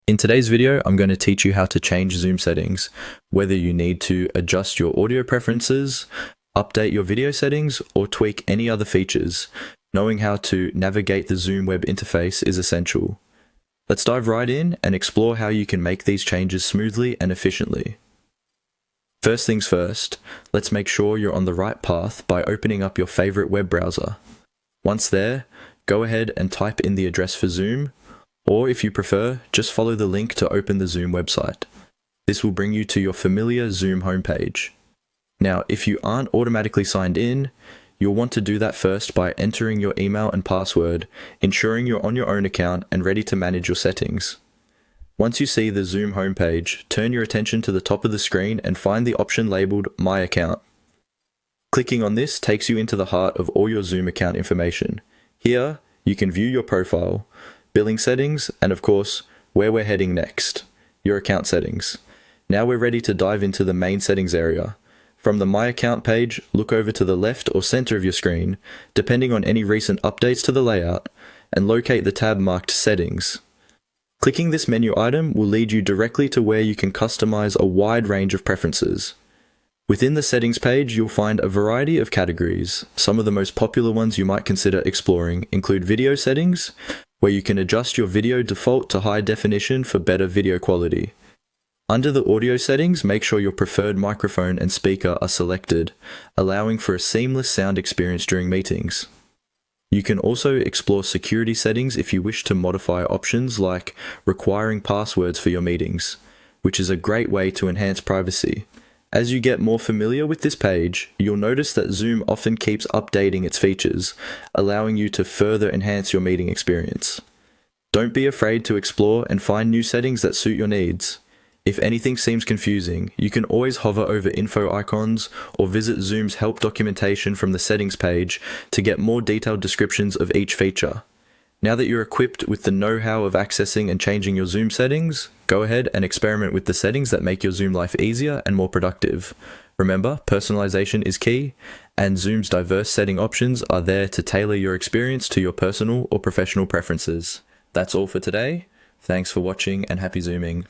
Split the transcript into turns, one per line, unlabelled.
In today's video, I'm going to teach you how to change Zoom settings, whether you need to adjust your audio preferences, update your video settings, or tweak any other features. Knowing how to navigate the Zoom web interface is essential. Let's dive right in and explore how you can make these changes smoothly and efficiently. First things first, let's make sure you're on the right path by opening up your favorite web browser. Once there, go ahead and type in the address for Zoom, or if you prefer, just follow the link to open the Zoom website. This will bring you to your familiar Zoom homepage. Now, if you aren't automatically signed in, you'll want to do that first by entering your email and password, ensuring you're on your own account and ready to manage your settings. Once you see the Zoom homepage, turn your attention to the top of the screen and find the option labeled My Account. Clicking on this takes you into the heart of all your Zoom account information. Here, you can view your profile, billing settings, and of course, where we're heading next, your account settings. Now we're ready to dive into the main settings area. From the My Account page, look over to the left or center of your screen, depending on any recent updates to the layout, and locate the tab marked Settings. Clicking this menu item will lead you directly to where you can customize a wide range of preferences. Within the settings page, you'll find a variety of categories. Some of the most popular ones you might consider exploring include video settings, where you can adjust your video default to high definition for better video quality. Under the audio settings, make sure your preferred microphone and speaker are selected, allowing for a seamless sound experience during meetings. You can also explore security settings if you wish to modify options like requiring passwords for your meetings, which is a great way to enhance privacy. As you get more familiar with this page, you'll notice that Zoom often keeps updating its features, allowing you to further enhance your meeting experience. Don't be afraid to explore and find new settings that suit your needs. If anything seems confusing, you can always hover over info icons or visit Zoom's help documentation from the settings page to get more detailed descriptions of each feature. Now that you're equipped with the know-how of accessing and changing your Zoom settings, go ahead and experiment with the settings that make your Zoom life easier and more productive. Remember, personalization is key, and Zoom's diverse setting options are there to tailor your experience to your personal or professional preferences. That's all for today. Thanks for watching and happy Zooming.